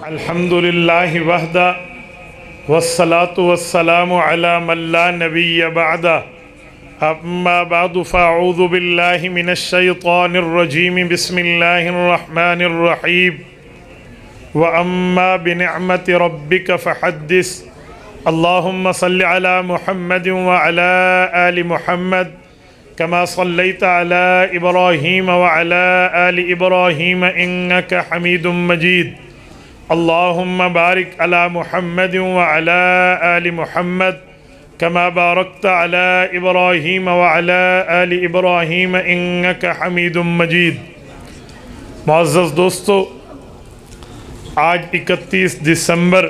الحمدللہ وحدہ والصلاة والسلام علی من لا نبی بعدہ اما بعد فاعوذ باللہ من الشیطان الرجیم بسم اللہ الرحمن الرحیم واما بنعمت ربک فحدث اللہم صل علی محمد وعلی آل محمد كما صليت على إبراهيم وعلى آل إبراهيم إنك حميد مجيد اللهم بارك على محمد وعلى آل محمد كما باركت على إبراهيم وعلى آل إبراهيم إنك حميد مجيد۔ معزز دوستو، آج 31 دسمبر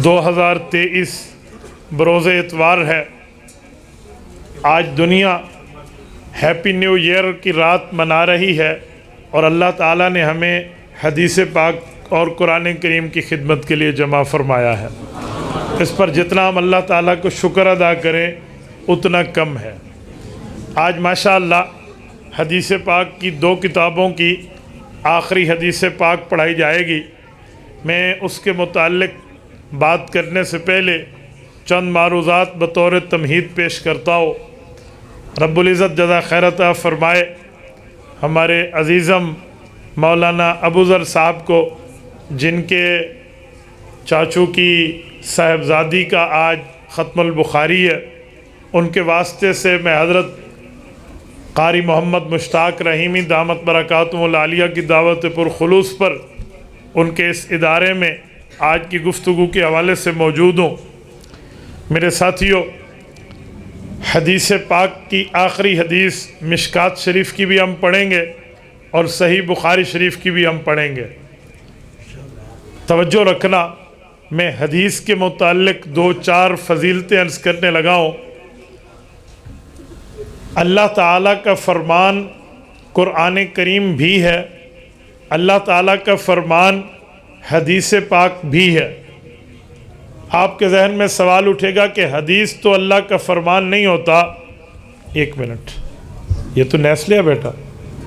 2023 بروز اتوار ہے۔ آج دنیا ہیپی نیو ایئر کی رات منا رہی ہے اور اللہ تعالیٰ نے ہمیں حدیث پاک اور قرآن کریم کی خدمت کے لیے جمع فرمایا ہے۔ اس پر جتنا ہم اللہ تعالیٰ کو شکر ادا کریں اتنا کم ہے۔ آج ماشاءاللہ حدیث پاک کی 2 کتابوں کی آخری حدیث پاک پڑھائی جائے گی۔ میں اس کے متعلق بات کرنے سے پہلے چند معروضات بطور تمہید پیش کرتا ہوں۔ رب العزت جزا خیر عطا فرمائے ہمارے عزیزم مولانا ابو ذر صاحب کو، جن کے چاچو کی صاحبزادی کا آج ختم البخاری ہے، ان کے واسطے سے میں حضرت قاری محمد مشتاق رحیمی دامت برکاتہم العالیہ کی دعوت پرخلوص پر ان کے اس ادارے میں آج کی گفتگو کے حوالے سے موجود ہوں۔ میرے ساتھیوں، حدیث پاک کی آخری حدیث مشکات شریف کی بھی ہم پڑھیں گے اور صحیح بخاری شریف کی بھی ہم پڑھیں گے۔ توجہ رکھنا، میں حدیث کے متعلق 2-4 فضیلتیں عرض کرنے لگا ہوں۔ اللہ تعالیٰ کا فرمان قرآن کریم بھی ہے، اللہ تعالیٰ کا فرمان حدیث پاک بھی ہے۔ آپ کے ذہن میں سوال اٹھے گا کہ حدیث تو اللہ کا فرمان نہیں ہوتا۔ 1 منٹ، یہ تو نیسلے ہے بیٹا،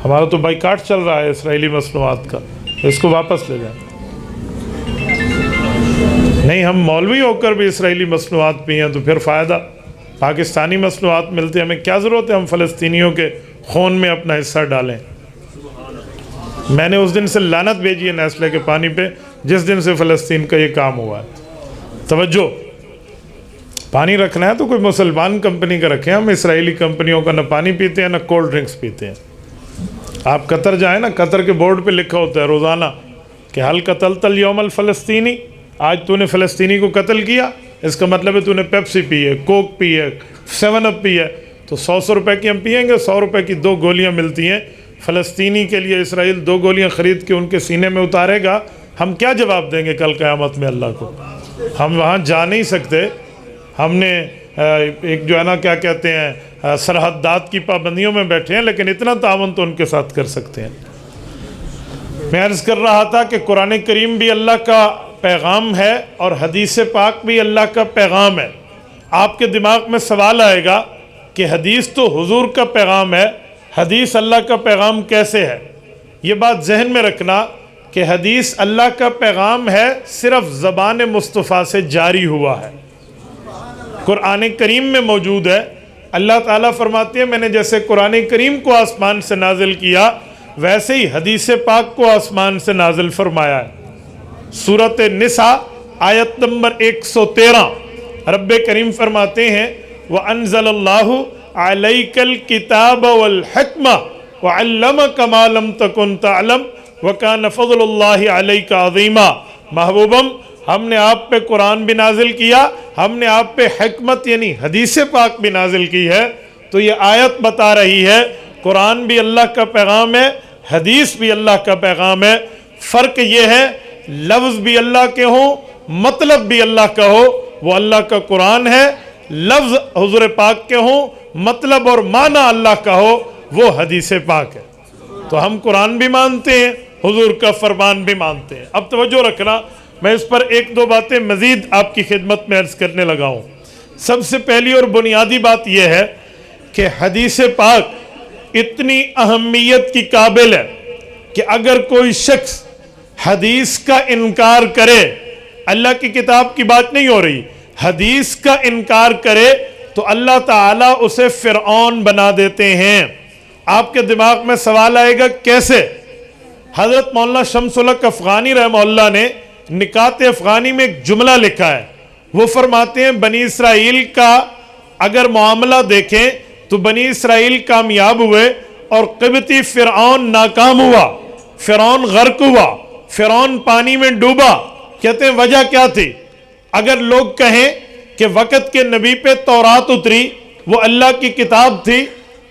ہمارا تو بائیکاٹ چل رہا ہے اسرائیلی مصنوعات کا، اس کو واپس لے جائیں۔ نہیں، ہم مولوی ہو کر بھی اسرائیلی مصنوعات پی ہیں تو پھر فائدہ، پاکستانی مصنوعات ملتے ہیں، ہمیں کیا ضرورت ہے ہم فلسطینیوں کے خون میں اپنا حصہ ڈالیں۔ میں نے اس دن سے لعنت بھیجی ہے نیسلے کے پانی پہ جس دن سے فلسطین کا یہ کام ہوا ہے۔ توجہ، پانی رکھنا ہے تو کوئی مسلمان کمپنی کا رکھیں، ہم اسرائیلی کمپنیوں کا نہ پانی پیتے ہیں نہ کولڈ ڈرنکس پیتے ہیں۔ آپ قطر جائیں نا، قطر کے بورڈ پہ لکھا ہوتا ہے روزانہ کہ حل قتلت اليوم الفلسطینی، آج تو نے فلسطینی کو قتل کیا، اس کا مطلب ہے تو نے پیپسی پی ہے، کوک پی ہے، 7 اپ پی ہے، تو 100 روپے کی ہم پئیں گے، 100 روپے کی 2 گولیاں ملتی ہیں۔ فلسطینی کے لیے اسرائیل 2 گولیاں خرید کے ان کے سینے میں اتارے گا، ہم کیا جواب دیں گے کل قیامت میں اللہ کو؟ ہم وہاں جا نہیں سکتے۔ ہم نے ایک جو ہے نا کیا کہتے ہیں سرحدات کی پابندیوں میں بیٹھے ہیں، لیکن اتنا تعاون تو ان کے ساتھ کر سکتے ہیں۔ میں عرض کر رہا تھا کہ قرآن کریم بھی اللہ کا پیغام ہے اور حدیث پاک بھی اللہ کا پیغام ہے۔ آپ کے دماغ میں سوال آئے گا کہ حدیث تو حضور کا پیغام ہے، حدیث اللہ کا پیغام کیسے ہے؟ یہ بات ذہن میں رکھنا کہ حدیث اللہ کا پیغام ہے، صرف زبان مصطفیٰ سے جاری ہوا ہے، قرآن کریم میں موجود ہے۔ اللہ تعالیٰ فرماتے ہیں میں نے جیسے قرآن کریم کو آسمان سے نازل کیا ویسے ہی حدیث پاک کو آسمان سے نازل فرمایا ہے۔ سورۃ النساء آیت نمبر 113 رب کریم فرماتے ہیں وَأَنزَلَ اللَّهُ عَلَيْكَ الْكِتَابَ وَالْحِكْمَةَ وَعَلَّمَكَ مَا لَمْ تَكُنْ تَعْلَمْ وَكَانَ فَضْلُ اللَّهِ عَلَيْكَ عَظِيمًا۔ محبوبم، ہم نے آپ پہ قرآن بھی نازل کیا، ہم نے آپ پہ حکمت یعنی حدیث پاک بھی نازل کی ہے۔ تو یہ آیت بتا رہی ہے قرآن بھی اللہ کا پیغام ہے، حدیث بھی اللہ کا پیغام ہے۔ فرق یہ ہے لفظ بھی اللہ کے ہوں، مطلب بھی اللہ کا ہو، وہ اللہ کا قرآن ہے۔ لفظ حضور پاک کے ہوں، مطلب اور معنی اللہ کا ہو، وہ حدیث پاک ہے۔ تو ہم قرآن بھی مانتے ہیں، حضور کا فرمان بھی مانتے ہیں۔ اب توجہ رکھنا، میں اس پر 1-2 باتیں مزید آپ کی خدمت میں عرض کرنے لگا ہوں۔ سب سے پہلی اور بنیادی بات یہ ہے کہ حدیث پاک اتنی اہمیت کی قابل ہے کہ اگر کوئی شخص حدیث کا انکار کرے، اللہ کی کتاب کی بات نہیں ہو رہی، حدیث کا انکار کرے تو اللہ تعالیٰ اسے فرعون بنا دیتے ہیں۔ آپ کے دماغ میں سوال آئے گا کیسے؟ حضرت مولانا شمس الحق افغانی رحمہ اللہ نے نکات افغانی میں ایک جملہ لکھا ہے، وہ فرماتے ہیں بنی اسرائیل کا اگر معاملہ دیکھیں تو بنی اسرائیل کامیاب ہوئے اور قبطی فرعون ناکام ہوا، فرعون غرق ہوا، فرعون پانی میں ڈوبا۔ کہتے ہیں وجہ کیا تھی؟ اگر لوگ کہیں کہ وقت کے نبی پہ تورات اتری، وہ اللہ کی کتاب تھی،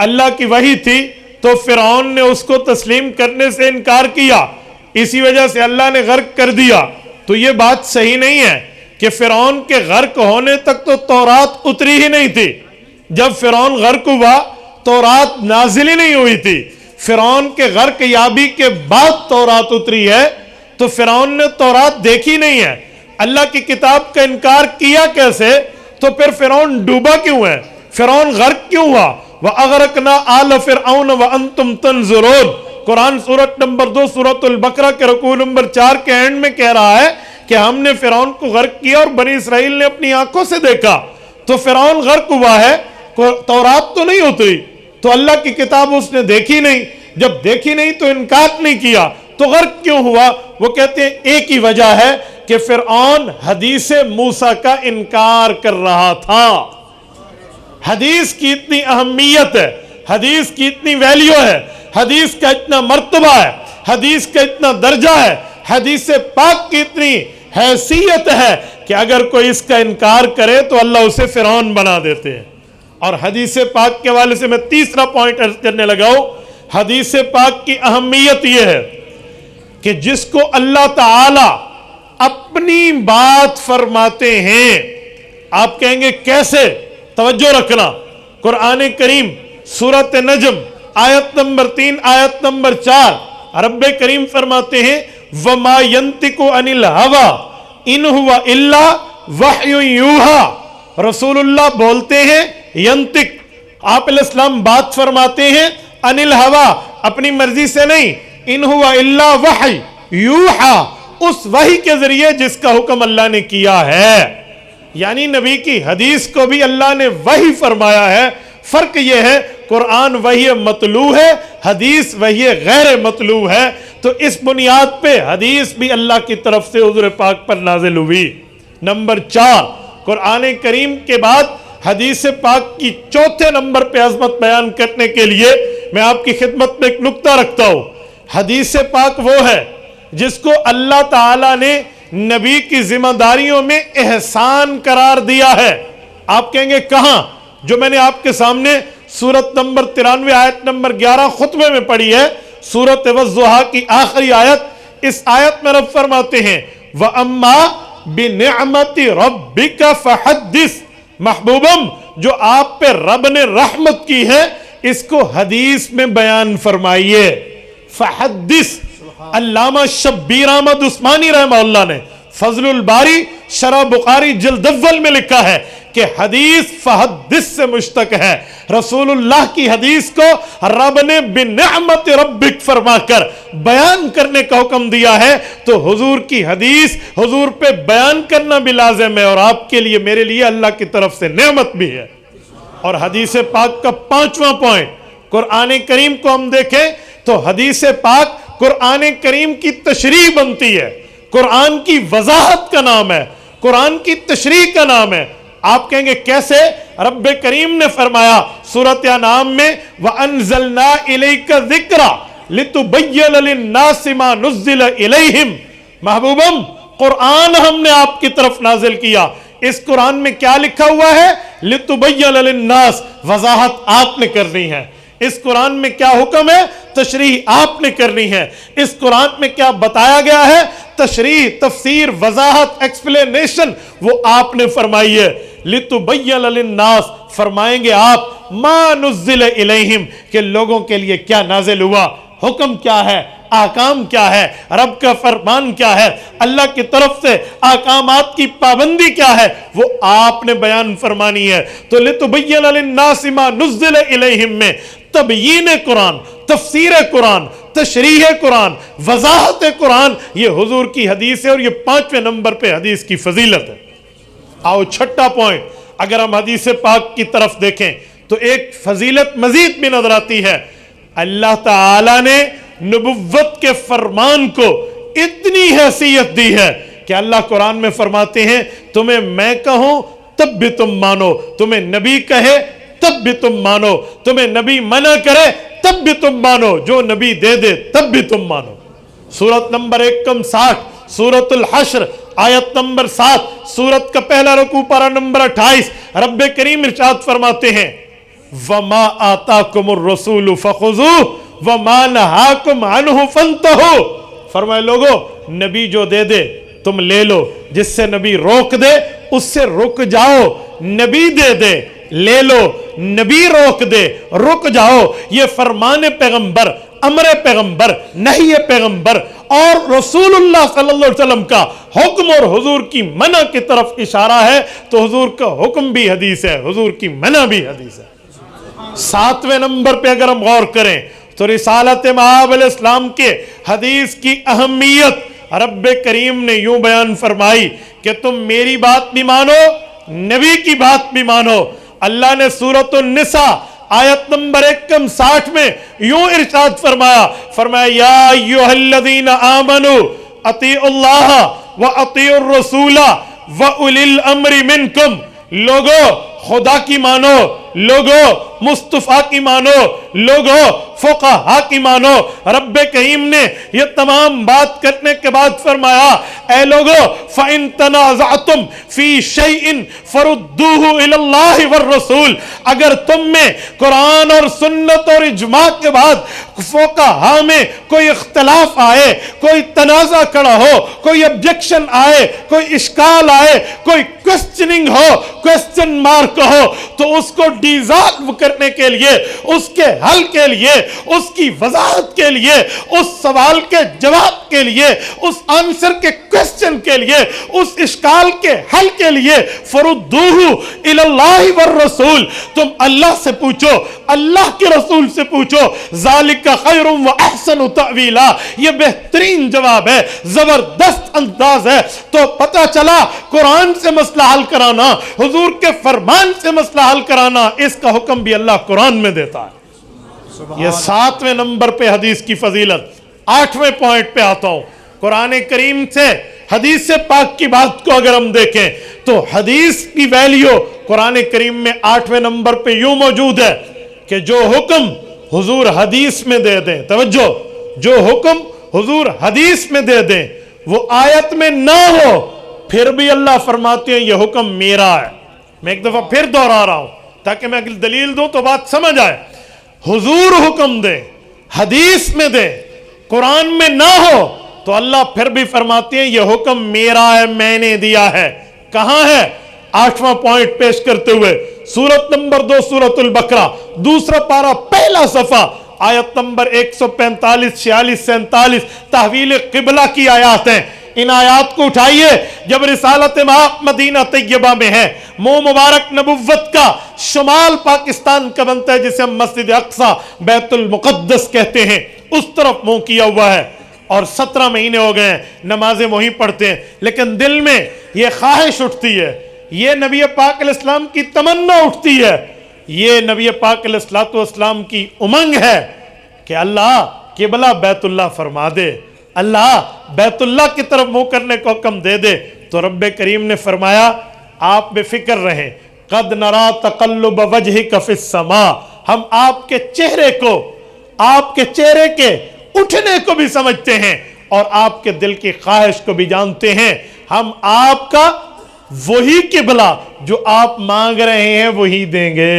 اللہ کی وحی تھی، تو فرعون نے اس کو تسلیم کرنے سے انکار کیا، اسی وجہ سے اللہ نے غرق کر دیا۔ تو یہ بات صحیح نہیں ہے کہ فرعون کے غرق ہونے تک تو تورات اتری ہی نہیں تھی، جب فرعون غرق ہوا تورات نازل ہی نہیں ہوئی تھی، فرعون کے غرق یابی کے بعد تورات اتری ہے، تو فرعون نے تورات دیکھی نہیں ہے، اللہ کی کتاب کا انکار کیا کیسے؟ تو پھر فرعون ڈوبا کیوں ہے؟ فرعون غرق کیوں ہوا؟ وَأَغْرَقْنَا آلَ فِرْعَوْنَ وَأَنْتُمْ تَنْظُرُونَ، قرآن سورت نمبر 2 سورت البقرہ کے رکوع نمبر 4 کے اینڈ میں کہہ رہا ہے کہ ہم نے فرعون کو غرق کیا اور بنی اسرائیل نے اپنی آنکھوں سے دیکھا۔ تو فرعون غرق ہوا ہے، تورات تو نہیں اتری، تو اللہ کی کتاب اس نے دیکھی نہیں، جب دیکھی نہیں تو انکار نہیں کیا، تو غرق کیوں ہوا؟ وہ کہتے ہیں ایک ہی وجہ ہے کہ فرعون حدیث موسیٰ کا انکار کر رہا تھا۔ حدیث کی اتنی اہمیت ہے، حدیث کی اتنی ویلیو ہے، حدیث کا اتنا مرتبہ ہے، حدیث کا اتنا درجہ ہے، حدیث پاک کی اتنی حیثیت ہے کہ اگر کوئی اس کا انکار کرے تو اللہ اسے فرعون بنا دیتے ہیں۔ اور حدیث پاک کے حوالے سے میں تیسرا پوائنٹ عرض کرنے لگا ہوں، حدیث پاک کی اہمیت یہ ہے کہ جس کو اللہ تعالی اپنی بات فرماتے ہیں، آپ کہیں گے کیسے؟ توجہ رکھنا، قرآن کریم سورۃ نجم آیت نمبر 3 آیت نمبر 4 رب کریم فرماتے ہیں وَمَا يَنْتِقُ عَنِ الْهَوَىٰ إِنْ هُوَ إِلَّا وَحْيٌ يُوحَىٰ، رسول اللہ بولتے ہیں، ینتق آپ علیہ السلام بات فرماتے ہیں، عن الہوا اپنی مرضی سے نہیں، ان ہوا الا وحی یوحا اس وحی کے ذریعے جس کا حکم اللہ نے کیا ہے، یعنی نبی کی حدیث کو بھی اللہ نے وحی فرمایا ہے۔ فرق یہ ہے قرآن وحی مطلوع ہے، حدیث وحی غیر مطلوع ہے، تو اس بنیاد پہ حدیث بھی اللہ کی طرف سے حضور پاک پر نازل ہوئی۔ نمبر 4، قرآن کریم کے بعد حدیث پاک کی چوتھے نمبر پہ عظمت بیان کرنے کے لیے میں آپ کی خدمت میں ایک نکتہ رکھتا ہوں۔ حدیث پاک وہ ہے جس کو اللہ تعالیٰ نے نبی کی ذمہ داریوں میں احسان قرار دیا ہے۔ آپ کہیں گے کہاں؟ جو میں نے آپ کے سامنے سورت نمبر 93 آیت نمبر 11 خطبے میں پڑھی ہے، سورت والضحیٰ کی آخری آیت، اس آیت میں رب فرماتے ہیں وَأَمَّا بِنِعْمَةِ رَبِّكَ فَحَدِّثْ، محبوبم جو آپ پہ رب نے رحمت کی ہے اس کو حدیث میں بیان فرمائیے۔ فحدث، علامہ شبیر احمد عثمانی رحمہ اللہ نے فضل الباری شرح بخاری جلد اول میں لکھا ہے کہ حدیث فحدث سے مشتق ہے۔ رسول اللہ کی حدیث کو رب نے بنعمت ربک فرما کر بیان کرنے کا حکم دیا ہے، تو حضور کی حدیث حضور پہ بیان کرنا بھی لازم ہے، اور آپ کے لیے میرے لیے اللہ کی طرف سے نعمت بھی ہے۔ اور حدیث پاک کا 5واں پوائنٹ، قرآن کریم کو ہم دیکھیں تو حدیث پاک قرآن کریم کی تشریح بنتی ہے، قرآن کی وضاحت کا نام ہے، قرآن کی تشریح کا نام ہے۔ آپ کہیں گے کیسے؟ رب کریم نے فرمایا سورۃ انعام میں وَأَنزَلْنَا إِلَيْكَ ذِكْرًا لِتُبَيِّنَ لِلنَّاسِ مَا نُزِّلَ إِلَيْهِمْ، محبوبم قرآن ہم نے آپ کی طرف نازل کیا، اس قرآن میں کیا لکھا ہوا ہے؟ لِتُبَيِّنَ لِلنَّاسِ، وضاحت آپ نے کرنی ہے۔ اس قرآن میں کیا حکم ہے؟ تشریح آپ نے کرنی ہے۔ اس قرآن میں کیا بتایا گیا ہے؟ تشریح، تفسیر، وضاحت، ایکسپلینیشن وہ آپ نے فرمائی ہے۔ لِتُبَيِّنَ لِلنَّاسِ، فرمائیں گے آپ مَا نُزِّلَ إِلَيْهِمْ کہ لوگوں کے لیے کیا نازل ہوا، حکم کیا ہے، احکام کیا ہے، رب کا فرمان کیا ہے، اللہ کی طرف سے احکامات کی پابندی کیا ہے، وہ آپ نے بیان فرمانی ہے۔ تو لِتُبَيِّنَ لِلنَّاسِ مَا نُزِّلَ إِلَيْهِمْ میں تبیین قرآن، تفسیر قرآن، تشریح قرآن، وضاحت قرآن، یہ حضور کی حدیث ہے اور یہ 5ویں نمبر پہ حدیث کی فضیلت ہے۔ آؤ چھٹا پوائنٹ، اگر ہم حدیث پاک کی طرف دیکھیں تو ایک فضیلت مزید بھی نظر آتی ہے۔ اللہ تعالی نے نبوت کے فرمان کو اتنی حیثیت دی ہے کہ اللہ قرآن میں فرماتے ہیں تمہیں میں کہوں تب بھی تم مانو، تمہیں نبی کہے تب بھی تم مانو، تمہیں نبی منع کرے تب بھی تم مانو، جو نبی دے دے تب بھی تم مانو۔ سورت نمبر 61 سورت الحشر آیت نمبر 7، سورت کا پہلا رکوع پارہ نمبر 28، رب کریم ارشاد فرماتے ہیں وَمَا آتَاكُمُ الرَّسُولُ فَخُذُوهُ وَمَا نَهَاكُمْ عَنْهُ فَانْتَهُوا، فرمائے لوگو نبی جو دے دے تم لے لو، جس سے نبی روک دے اس سے رک جاؤ، نبی دے دے لے لو، نبی روک دے رک جاؤ۔ یہ فرمان پیغمبر، امر پیغمبر، نہی پیغمبر اور رسول اللہ صلی اللہ علیہ وسلم کا حکم اور حضور کی منع کی طرف اشارہ ہے، تو حضور کا حکم بھی حدیث ہے، حضور کی منع بھی حدیث ہے۔ 7ویں نمبر پہ اگر ہم غور کریں تو رسالت مآب علیہ السلام کے حدیث کی اہمیت رب کریم نے یوں بیان فرمائی کہ تم میری بات بھی مانو، نبی کی بات بھی مانو۔ اللہ نے سورۃ النساء آیت نمبر 61 میں یوں ارشاد فرمایا یا ایھا الذین آمنوا اطیعوا اللہ واطیعوا الرسول واولی الامر منکم، لوگو خدا کی مانو، لوگو مصطفیٰ کی مانو، لوگو فقہا کی مانو۔ رب کریم نے یہ تمام بات کرنے کے بعد فرمایا اے لوگو فَإِن تَنَازَعْتُمْ فِي شَيْءٍ فَرُدُّوهُ إِلَى اللَّهِ وَالرَّسُولِ، اگر تم میں قرآن اور سنت اور اجماع کے بعد فقہا میں کوئی اختلاف آئے، کوئی تنازع کھڑا ہو، کوئی objection آئے، کوئی اشکال آئے، کوئی questioning ہو، question mark ہو، تو اس کو ڈیزالو کرنے کے لیے، اس کے حل کے لیے، اس کی وضاحت کے لیے، اس سوال کے جواب کے لیے، اس آنسر کے کوسچن کے لیے، اس اشکال کے حل کے لیے فردوہ الی اللہ والرسول، تم اللہ سے پوچھو، اللہ کے رسول سے پوچھو، ذالک خیر و احسن تأویلا، یہ بہترین جواب ہے، زبردست انداز ہے۔ تو پتہ چلا قرآن سے مسئلہ حل کرانا، حضور کے فرمان سے مسئلہ حل کرانا، اس کا حکم بھی اللہ قرآن میں دیتا ہے۔ یہ 7ویں نمبر پہ حدیث کی فضیلت۔ 8ویں پوائنٹ پہ آتا ہوں، قرآن کریم سے حدیث پاک کی بات کو اگر ہم دیکھیں تو حدیث کی ویلیو قرآن کریم میں 8ویں نمبر پہ یوں موجود ہے کہ جو حکم حضور حدیث میں دے دیں، توجہ، جو حکم حضور حدیث میں دے دیں وہ آیت میں نہ ہو، پھر بھی اللہ فرماتے ہیں یہ حکم میرا ہے۔ میں ایک دفعہ پھر دوہرا رہا ہوں تاکہ میں اگلی دلیل دوں تو بات سمجھ آئے۔ حضور حکم دے، حدیث میں دے، قرآن میں نہ ہو تو اللہ پھر بھی فرماتے ہیں یہ حکم میرا ہے، میں نے دیا ہے۔ کہاں ہے؟ 8واں پوائنٹ پیش کرتے ہوئے سورت نمبر 2 سورت البقرہ، دوسرا پارہ پہلا صفحہ، آیت نمبر 145 46 47 تحویل قبلہ کی آیات ہیں۔ ان آیات کو اٹھائیے، جب رسالت مآب مدینہ طیبہ میں ہے، منہ مبارک نبوت کا شمال پاکستان کا بنتا ہے جسے ہم مسجد اقصیٰ بیت المقدس کہتے ہیں، اس طرف منہ کیا ہوا ہے، اور 17 مہینے ہو گئے ہیں نمازیں وہیں پڑھتے ہیں، لیکن دل میں یہ خواہش اٹھتی ہے، یہ نبی پاک علیہ السلام کی تمنا اٹھتی ہے، یہ نبی پاک علیہ السلام کی امنگ ہے کہ اللہ قبلہ بیت اللہ فرما دے، اللہ بیت اللہ کی طرف منہ کرنے کو حکم دے دے۔ تو رب کریم نے فرمایا آپ بے فکر رہیں، قد نرا تقلب وجہک فی السماء، ہم آپ کے چہرے کو، آپ کے چہرے کے اٹھنے کو بھی سمجھتے ہیں اور آپ کے دل کی خواہش کو بھی جانتے ہیں، ہم آپ کا وہی قبلہ جو آپ مانگ رہے ہیں وہی دیں گے۔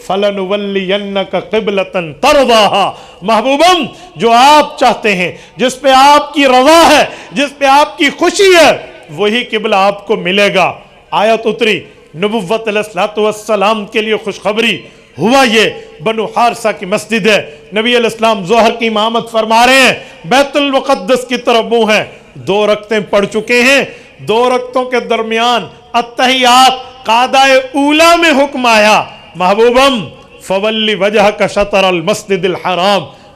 فَلَنُوَلِّيَنَّكَ قِبْلَةً تَرْضَاهَا، محبوبم جو آپ چاہتے ہیں، جس پہ آپ کی رضا ہے، جس پہ آپ کی خوشی ہے، وہی قبلہ آپ کو ملے گا۔ آیت اتری، نبوت علیہ السلام کے لیے خوشخبری، ہوا یہ بنو حارثہ کی مسجد ہے، نبی علیہ السلام ظہر کی امامت فرما رہے ہیں، بیت المقدس کی طرف منہ ہے، 2 رکعتیں پڑھ چکے ہیں، 2 رکعتوں کے درمیان التحیات قاعدہ اولا میں حکم آیا، محبوبم فولی وجہ کا شطر المسجد الحرام،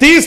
30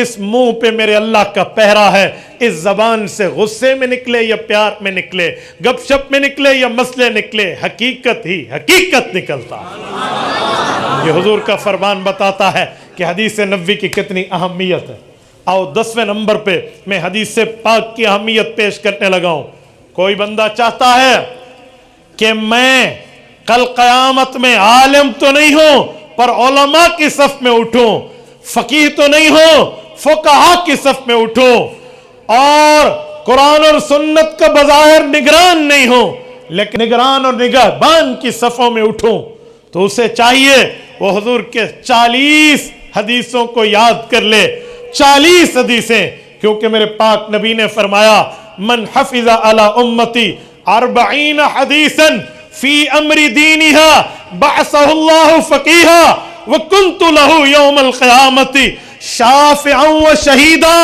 اس منہ پہ میرے اللہ کا پہرا ہے، اس زبان سے غصے میں نکلے یا پیار میں نکلے، گپ شپ میں نکلے یا مسئلے نکلے، حقیقت ہی حقیقت نکلتا ہے۔ یہ حضور کا فرمان بتاتا ہے کہ حدیث نبوی کی کتنی اہمیت ہے۔ آؤ 10ویں نمبر پہ میں حدیث پاک کی اہمیت پیش کرنے لگا ہوں۔ کوئی بندہ چاہتا ہے کہ میں کل قیامت میں عالم تو نہیں ہوں پر علماء کی صف میں اٹھوں، فقیہ تو نہیں ہوں فقہا کی صف میں اٹھوں، اور قرآن اور سنت کا بظاہر نگران نہیں ہوں لیکن نگران اور نگہبان کی صفوں میں اٹھوں، تو اسے چاہیے وہ حضور کے 40 حدیثوں کو یاد کر لے۔ 40 حدیثیں، کیونکہ میرے پاک نبی نے فرمایا من حفظ علی امتی 40 حدیثا فی امر دینہا بعثہ اللہ فقیہا وکنت لہو یوم القیامت شافعا و شہیدا۔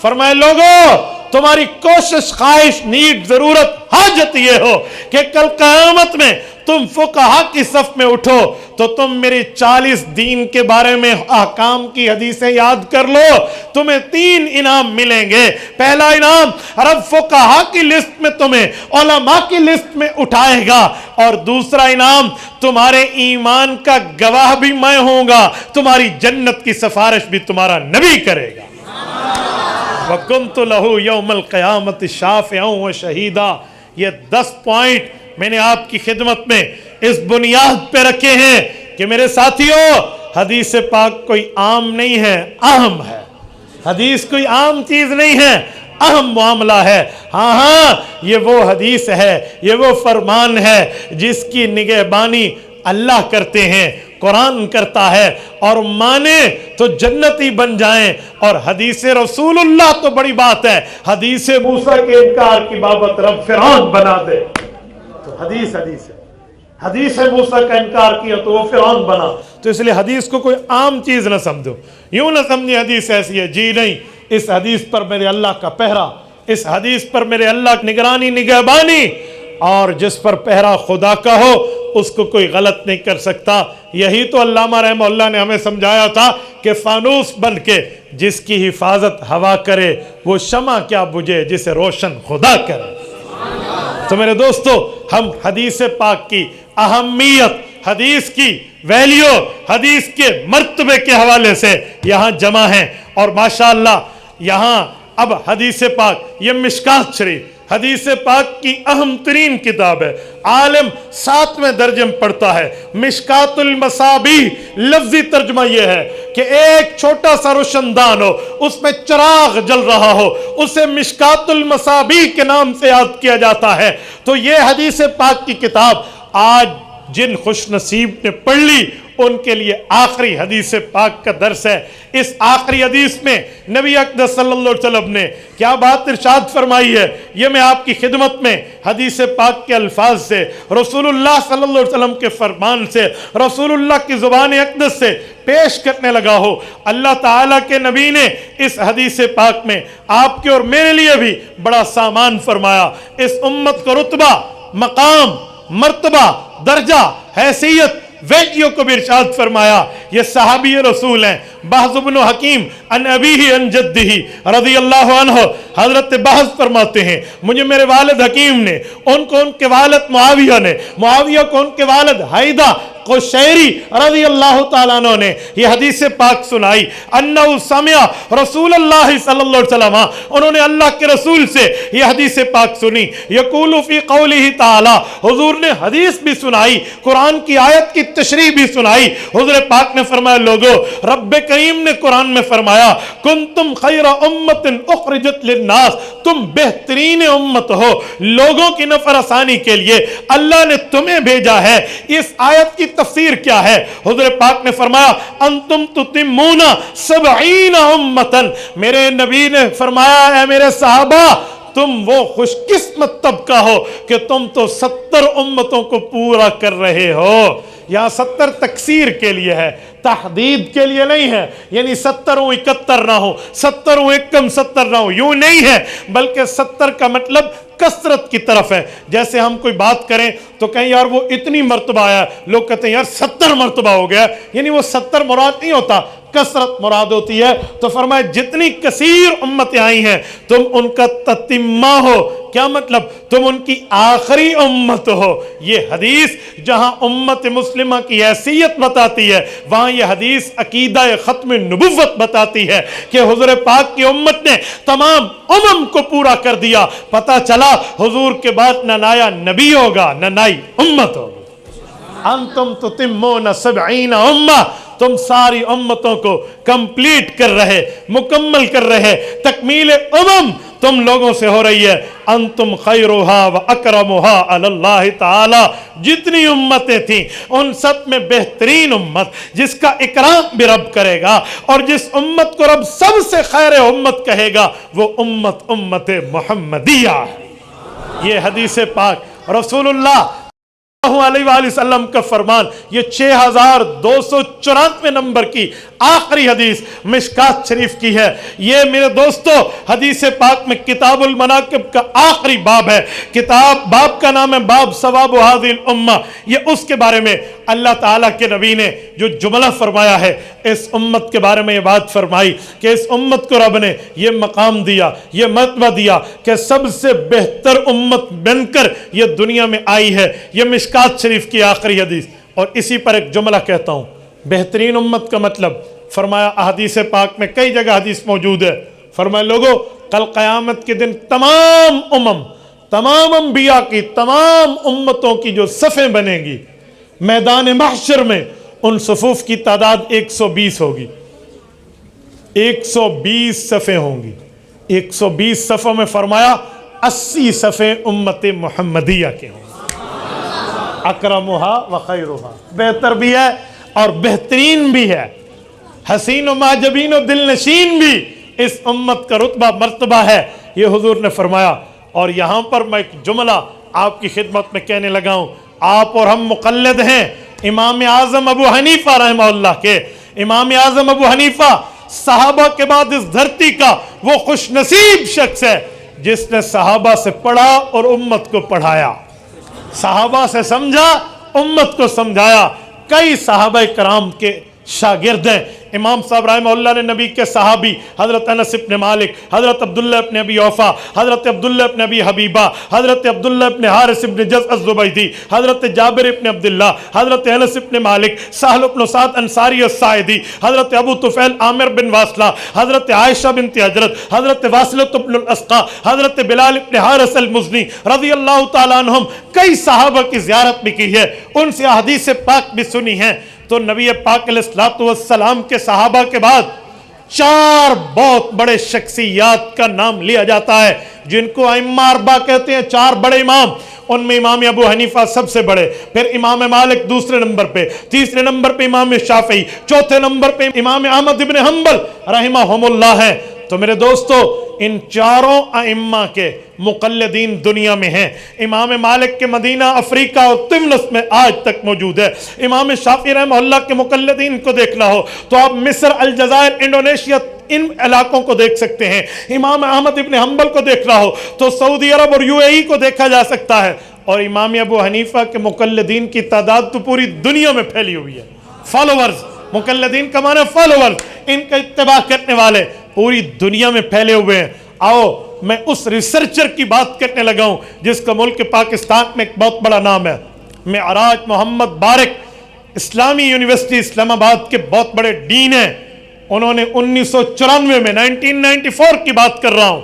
فرمائے لوگو تمہاری کوشش، خواہش، نیڈ، ضرورت، حاجت یہ ہو کہ کل قیامت میں تم فقہا کی صف میں اٹھو تو تم میرے 40 دین کے بارے میں احکام کی حدیثیں یاد کر لو، تمہیں 3 انعام ملیں گے۔ پہلا انعام، رب فقہا کی لسٹ میں تمہیں علماء کی لسٹ میں اٹھائے گا، اور دوسرا انعام، تمہارے ایمان کا گواہ بھی میں ہوں گا، تمہاری جنت کی سفارش بھی تمہارا نبی کرے گا۔ وَكُنْتُ لَهُ يَوْمَ الْقِيَامَةِ شَافِعًا وَشَهِيدًا۔ یہ 10 پوائنٹ میں نے آپ کی خدمت میں اس بنیاد پہ رکھے ہیں کہ میرے ساتھیوں، حدیث پاک کوئی عام نہیں ہے، اہم ہے۔ حدیث کوئی عام چیز نہیں ہے، اہم معاملہ ہے۔ ہاں یہ وہ حدیث ہے، یہ وہ فرمان ہے جس کی نگہبانی اللہ کرتے ہیں، قرآن کرتا ہے، اور مانے تو جنتی بن جائیں۔ اور حدیث رسول اللہ تو بڑی بات ہے، حدیث موسیٰ کے انکار کی بابت رب فرعون بنا دے تو حدیث ہے۔ حدیث موسیٰ کا انکار کیا تو وہ فرعون بنا۔ تو اس لیے حدیث کو کوئی عام چیز نہ سمجھو، یوں نہ سمجھے حدیث ایسی ہے، جی نہیں، اس حدیث پر میرے اللہ کا پہرا، اس حدیث پر میرے اللہ کی نگرانی، نگہبانی، اور جس پر پہرا خدا کا ہو اس کو کوئی غلط نہیں کر سکتا۔ یہی تو علامہ رحمہ اللہ نے ہمیں سمجھایا تھا کہ فانوس بن کے جس کی حفاظت ہوا کرے وہ شمع کیا بجھے جسے روشن خدا کرے۔ تو میرے دوستو، ہم حدیث پاک کی اہمیت، حدیث کی ویلیو، حدیث کے مرتبے کے حوالے سے یہاں جمع ہیں، اور ماشاءاللہ یہاں اب حدیث پاک، یہ مشکات شریف حدیث پاک کی اہم ترین کتاب ہے، عالم 7ویں درجے میں پڑھتا ہے۔ مشکات المصابیح، لفظی ترجمہ یہ ہے کہ ایک چھوٹا سا روشن دان ہو، اس میں چراغ جل رہا ہو، اسے مشکات المصابیح کے نام سے یاد کیا جاتا ہے۔ تو یہ حدیث پاک کی کتاب آج جن خوش نصیب نے پڑھ لی ان کے لیے آخری حدیث پاک کا درس ہے۔ اس آخری حدیث میں نبی اقدس صلی اللہ علیہ وسلم نے کیا بات ارشاد فرمائی ہے، یہ میں آپ کی خدمت میں حدیث پاک کے الفاظ سے، رسول اللہ صلی اللہ علیہ وسلم کے فرمان سے، رسول اللہ کی زبان اقدس سے پیش کرنے لگا ہو۔ اللہ تعالیٰ کے نبی نے اس حدیث پاک میں آپ کے اور میرے لیے بھی بڑا سامان فرمایا۔ اس امت کو رتبہ، مقام، مرتبہ، درجہ، حیثیت، ویلیو کو بھی ارشاد فرمایا۔ یہ صحابی رسول ہیں، بہز بن حکیم عن ابیہ عن جدہ رضی اللہ عنہ، حضرت بہز فرماتے ہیں مجھے میرے والد حکیم نے، ان کو ان کے والد معاویہ نے، معاویہ کو ان کے والد حیدہ قشیری رضی اللہ تعالیٰ عنہ نے یہ حدیث پاک سنائی۔ انہ سمع رسول اللہ صلی اللہ علیہ وسلم، انہوں نے اللہ کے رسول سے یہ حدیث پاک سنی۔ یقول فی قولہ تعالی، حضور نے حدیث بھی سنائی، قرآن کی آیت کی تشریح بھی سنائی۔ حضور پاک نے فرمایا لوگو، رب کریم نے قرآن میں فرمایا کنتم خیر امت اخرجت للناس، تم بہترین امت ہو لوگوں کی نفع رسانی کے لیے، اللہ نے تمہیں بھیجا ہے۔ اس آیت کی تفسیر کیا ہے؟ حضور پاک نے فرمایا انتم تتمون 70 امتا، میرے نبی نے فرمایا اے میرے صحابہ تم وہ خوش قسمت طبقہ ہو کہ تم تو 70 امتوں کو پورا کر رہے ہو۔ یہاں 70 تکسیر کے لیے ہے، تحدید کے لیے نہیں ہے، یعنی 70-71 نہ ہو، 70 کم 70 نہ ہو، یوں نہیں ہے، بلکہ 70 کا مطلب کثرت کی طرف ہے۔ جیسے ہم کوئی بات کریں تو کہیں یار وہ اتنی مرتبہ آیا، لوگ کہتے ہیں یار 70 مرتبہ ہو گیا، یعنی وہ 70 مراد نہیں ہوتا، کثرت مراد ہوتی ہے۔ تو فرمایا جتنی کثیر امتیں آئی ہیں تم ان کا تتمہ ہو، کیا مطلب؟ تم ان کی آخری امت ہو۔ یہ حدیث جہاں امت مسلمہ کی حیثیت بتاتی ہے، وہاں یہ حدیث عقیدہ ختم نبوت بتاتی ہے کہ حضور پاک کی امت نے تمام امم کو پورا کر دیا۔ پتہ چلا حضور کے بعد نہ نایا نبی ہوگا نہ نئی امت ہوگی۔ انتم تتمون 70 امہ، تم ساری امتوں کو کمپلیٹ کر رہے، مکمل کر رہے۔ تکمیل امم تم لوگوں سے ہو رہی ہے۔ انتم خیرھا و اکرمھا علی اللہ تعالی، جتنی امتیں تھیں ان سب میں بہترین امت جس کا اکرام بھی رب کرے گا، اور جس امت کو رب سب سے خیر امت کہے گا وہ امت محمدیہ ہے۔ یہ حدیث پاک رسول اللہ علیہ وآلہ وسلم کا فرمان، یہ 6294 نمبر کی آخری حدیث مشکات شریف کی ہے۔ یہ میرے دوستو حدیث پاک میں کتاب المناقب کا آخری باب ہے۔ باب کا نام ہے باب ثواب هذه الامہ۔ یہ اس کے بارے میں اللہ تعالیٰ کے نبی نے جو جملہ فرمایا ہے، اس امت کے بارے میں یہ بات فرمائی کہ اس امت کو رب نے یہ مقام دیا، یہ مرتبہ دیا کہ سب سے بہتر امت بن کر یہ دنیا میں آئی ہے۔ یہ مشکات شریف کی آخری حدیث۔ اور اسی پر ایک جملہ کہتا ہوں، بہترین امت کا مطلب فرمایا احادیث پاک میں کئی جگہ حدیث موجود ہے۔ فرمایا لوگوں کل قیامت کے دن تمام امم، تمام انبیاء کی، تمام امتوں کی جو صفیں بنیں گی میدان محشر میں، ان صفوف کی تعداد 120 ہوگی۔ 120 صفیں ہوں گی۔ 120 صفوں میں فرمایا 80 صفیں امت محمدیہ کے ہوں گی۔ اکرمھا و خیرھا، بہتر بھی ہے اور بہترین بھی ہے، حسین و معجبین و دل نشین بھی اس امت کا رتبہ مرتبہ ہے، یہ حضور نے فرمایا۔ اور یہاں پر میں ایک جملہ آپ کی خدمت میں کہنے لگا ہوں۔ آپ اور ہم مقلد ہیں امام اعظم ابو حنیفہ رحمہ اللہ کے۔ امام اعظم ابو حنیفہ صحابہ کے بعد اس دھرتی کا وہ خوش نصیب شخص ہے جس نے صحابہ سے پڑھا اور امت کو پڑھایا، صحابہ سے سمجھا، امت کو سمجھایا۔ کئی صحابہ کرام کے شاگرد ہیں۔ امام صاحب رحمہ اللہ نے نبی کے صحابی حضرت انس ابن مالک، حضرت عبداللہ ابن ابی اوفا، حضرت عبداللہ ابن ابی حبیبہ، حضرت عبداللہ ابن حارث ابن جز الزبیدی، حضرت جابر ابن عبداللہ، حضرت انس ابن مالک، سہل ابن سعد انصاری الساعدی، حضرت ابو طفیل عامر بن واسلہ، حضرت عائشہ بنت حجرت، حضرت واصلۃ ابن الاسقا، حضرت بلال ابن حارث المزنی رضی اللہ تعالیٰ عنہم، کئی صحابہ کی زیارت بھی کی ہے، ان سے احادیث پاک بھی سنی ہیں۔ تو نبی پاک علیہ الصلوۃ والسلام کے صحابہ کے بعد 4 بہت بڑے شخصیات کا نام لیا جاتا ہے جن کو ائمہ اربعہ کہتے ہیں، 4 بڑے امام۔ ان میں امام ابو حنیفہ سب سے بڑے، پھر امام مالک دوسرے نمبر پہ، تیسرے نمبر پہ امام شافعی، چوتھے نمبر پہ امام احمد ابن حنبل رحمہم اللہ ہے۔ تو میرے دوستو ان 4 ائمہ کے مقلدین دنیا میں ہیں۔ امام مالک کے مدینہ، افریقہ اور تملس میں آج تک موجود ہے۔ امام شافعی رحمہ اللہ کے مقلدین کو دیکھنا ہو تو آپ مصر، الجزائر، انڈونیشیا، ان علاقوں کو دیکھ سکتے ہیں۔ امام احمد ابن حنبل کو دیکھنا ہو تو سعودی عرب اور UAE کو دیکھا جا سکتا ہے۔ اور امام ابو حنیفہ کے مقلدین کی تعداد تو پوری دنیا میں پھیلی ہوئی ہے۔ فالوورز، مقلدین کا معنی فالوورز، ان کا اتباع کرنے والے پوری دنیا میں پھیلے ہوئے ہیں۔ آؤ میں اس ریسرچر کی بات کرنے لگا ہوں جس کا ملک پاکستان میں ایک بہت بڑا نام ہے، معراج محمد بارک، اسلامی یونیورسٹی اسلام آباد کے بہت بڑے ڈین ہیں۔ انہوں نے 1994 میں 1994 کی بات کر رہا ہوں،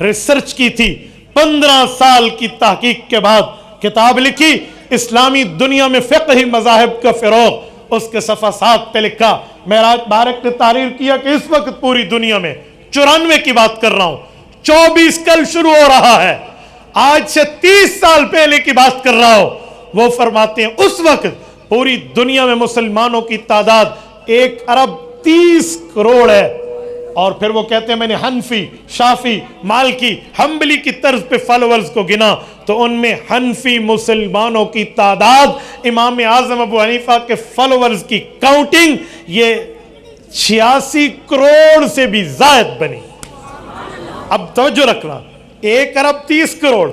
ریسرچ کی تھی۔ 15 سال کی تحقیق کے بعد کتاب لکھی، اسلامی دنیا میں فقہی مذاہب کا فروغ۔ اس کے صفحہ 7 پہ لکھا، معراج بارک نے تحریر کیا کہ اس وقت پوری دنیا میں 94 کی بات کر رہا ہوں، 24 کل شروع ہو رہا ہے، آج سے 30 سال پہلے کی بات کر رہا ہوں۔ وہ فرماتے ہیں اس وقت پوری دنیا میں مسلمانوں کی تعداد 1 ارب 30 کروڑ ہے۔ اور پھر وہ کہتے ہیں میں نے حنفی، شافی، مالکی، حنبلی کی طرز پہ فالوورز کو گنا تو ان میں حنفی مسلمانوں کی تعداد امام اعظم ابو حنیفہ کے فالوورز کی کاؤنٹنگ یہ 86 کروڑ سے بھی زائد بنی۔ اب توجہ رکھنا، 1 ارب 30 کروڑ،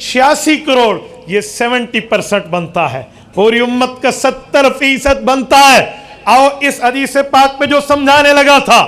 86 کروڑ، یہ 70% بنتا ہے، پوری امت کا 70% بنتا ہے۔ آؤ اس حدیث پاک میں جو سمجھانے لگا تھا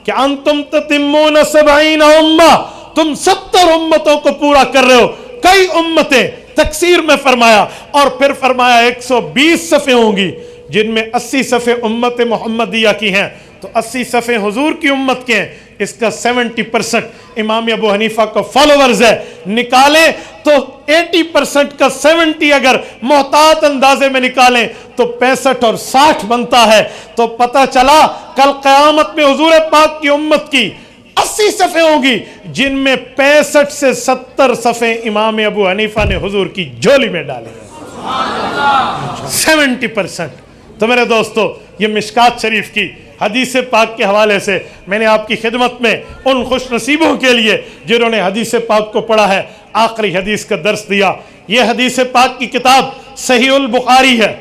کہ انتم تتمون 70 امہ، تم 70 امتوں کو پورا کر رہے ہو، کئی امتیں تکثیر میں فرمایا، اور پھر فرمایا 120 صفیں ہوں گی جن میں 80 صفیں امت محمدیہ کی ہیں، تو 80 صفیں حضور کی امت کے ہیں، اس کا 70% امام ابو حنیفہ کا فالوورز ہے، نکالیں تو 80% کا 70 اگر محتاط اندازے میں نکالیں تو 65 اور 60 بنتا ہے۔ تو پتہ چلا کل قیامت میں حضور پاک کی امت کی 80 صفیں ہوں گی جن میں 65 سے 70 صفیں امام ابو حنیفہ نے حضور کی جھولی میں ڈالے ہیں، 70%۔ تو میرے دوستو، یہ مشکات شریف کی حدیث پاک کے حوالے سے میں نے آپ کی خدمت میں ان خوش نصیبوں کے لیے جنہوں نے حدیث پاک کو پڑھا ہے آخری حدیث کا درس دیا۔ یہ حدیث پاک کی کتاب صحیح البخاری ہے،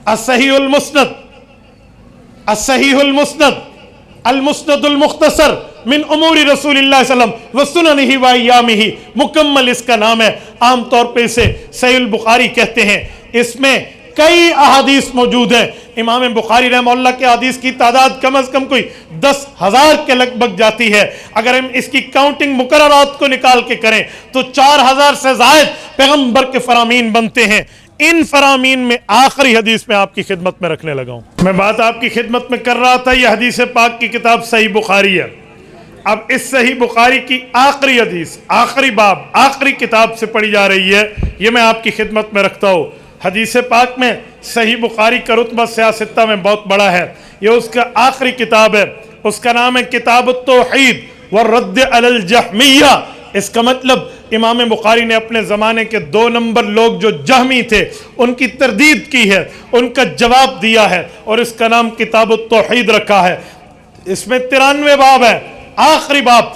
الصحیح المسند، الصحیح المسند، المسند المختصر من امور رسول اللہ صلی اللہ علیہ وسلم وسننہ وایامہ، مکمل اس کا نام ہے، عام طور پہ اسے صحیح البخاری کہتے ہیں۔ اس میں کئی احادیث موجود ہیں۔ امام بخاری رحمہ اللہ کے حدیث کی تعداد کم از کم کوئی 10,000 کے لگ بھگ جاتی ہے۔ اگر ہم اس کی کاؤنٹنگ مقررات کو نکال کے کریں تو 4,000 سے زائد پیغمبر کے فرامین بنتے ہیں۔ ان فرامین میں آخری حدیث میں آپ کی خدمت میں رکھنے لگا ہوں۔ میں بات آپ کی خدمت میں کر رہا تھا، یہ حدیث پاک کی کتاب صحیح بخاری ہے۔ اب اس صحیح بخاری کی آخری حدیث، آخری باب، آخری کتاب سے پڑھی جا رہی ہے، یہ میں آپ کی خدمت میں رکھتا ہوں۔ حدیث پاک میں صحیح بخاری کا رتبہ سیاستہ میں بہت بڑا ہے، یہ اس کا آخری کتاب ہے، اس کا نام ہے کتاب التوحید والرد علی الجہمیہ۔ اس کا مطلب امام بخاری نے اپنے زمانے کے 2 نمبر لوگ جو جہمی تھے ان کی تردید کی ہے، ان کا جواب دیا ہے، اور اس کا نام کتاب التوحید رکھا ہے۔ اس میں 93 باب ہے، آخری باب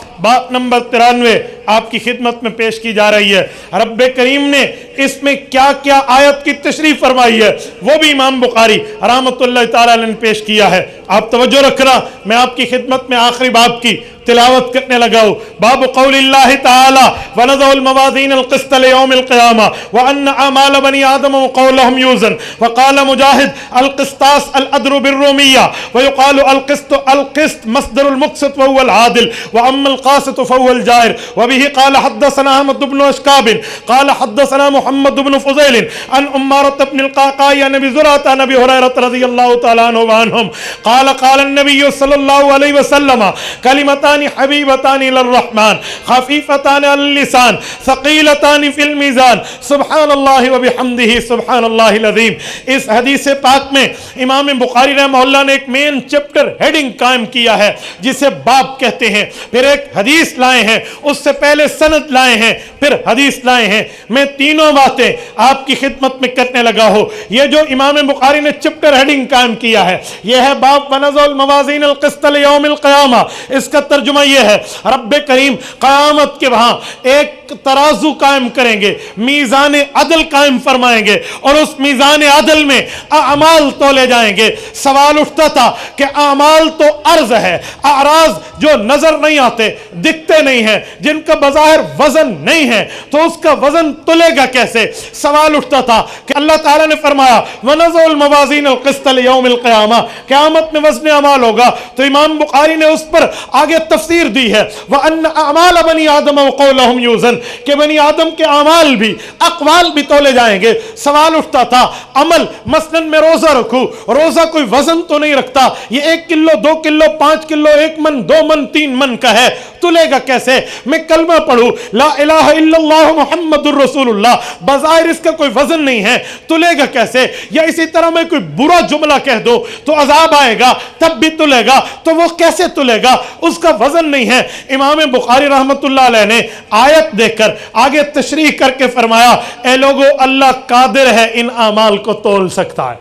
نمبر 93 آپ کی خدمت میں پیش کی جا رہی ہے۔ رب کریم نے اس میں کیا کیا آیت کی تشریح فرمائی ہے وہ بھی امام بخاری رحمۃ اللہ تعالی علیہ نے پیش کیا ہے۔ آپ توجہ رکھنا، میں آپ کی خدمت میں آخری باب کی تلاوت کرنے لگا ہوں۔ باب قول اللہ تعالی ونضع الموازین القسط لیوم القیامہ وان اعمال بنی آدم وقولهم یوزن وقال مجاہد القسطاس العدل بالرومیہ ويقال القسط مصدر المقسط وهو العادل واما القاسط فهو الجائر وبه قال حدثنا احمد بن اشکاب قال حدثنا محمد بن فضیل عن عمارة بن القعقاع عن ابي زرعة عن ابي هريرة رضی اللہ تعالی عنہ وعنهم قال النبي صلی اللہ علیہ وسلم کلمتان حبیبتان للرحمن خفیفتان علی اللسان ثقیلتان فی المیزان سبحان اللہ وبحمدہ سبحان اللہ العظیم۔ اس حدیث پاک میں امام بخاری رحمہ اللہ نے ایک مین چپٹر ہیڈنگ قائم کیا ہے جسے باب کہتے ہیں، پھر ایک حدیث لائے ہیں، اس سے پہلے سند لائے ہیں، پھر حدیث لائے ہیں۔ میں تینوں باتیں آپ کی خدمت میں کرنے لگا ہوں۔ یہ جو امام بخاری نے چپٹر ہیڈنگ قائم کیا ہے یہ ہے باب ونضع الموازین القسط لیوم القیامہ۔ اس کا ترجمہ یہ ہے رب کریم قیامت کے وہاں ایک ترازو قائم کریں گے، میزان عدل قائم فرمائیں گے، اور اس میزان عدل میں اعمال تولے جائیں گے۔ سوال اٹھتا تھا کہ اعمال تو عرض ہے، اعراض جو نظر نہیں آتے، دکھتے نہیں ہیں، جن کا بظاہر وزن نہیں ہے، تو اس کا وزن تلے گا کیسے؟ سوال اٹھتا تھا کہ اللہ تعالیٰ نے فرمایا وَنَضَعُ الْمَوَازِينَ الْقِسْطَ لِيَوْمِ الْقِيَامَةِ، قیامت میں وزن اعمال ہوگا۔ تو امام بخاری نے اس پر آگے تفسیر دی ہے وَأَنَّ أَعْمَالَ بَنِي آدَمَ وَقَوْلَهُمْ يُوزَنْ، کہ بنی آدم کے اعمال بھی، اقوال بھی تولے جائیں گے۔ سوال اٹھتا تھا عمل، مثلا میں روزہ رکھوں، روزہ کوئی وزن تو نہیں رکھتا، یہ 1 کلو 2 کلو 5 کلو 1 من 2 من 3 من کا ہے، تلے گا کیسے؟ میں کلمہ پڑھوں لا الہ الا اللہ محمد الرسول اللہ، بظاہر اس کا کوئی وزن نہیں ہے، تلے گا کیسے؟ یا اسی طرح میں کوئی برا جملہ کہہ دو تو عذاب آئے گا تب بھی تلے گا، تو وہ کیسے تلے گا؟ اس کا وزن نہیں ہے۔ امام بخاری رحمۃ اللہ علیہ نے آیت دے کر آگے تشریح کر کے فرمایا اے لوگو اللہ قادر ہے ان اعمال کو تول سکتا ہے۔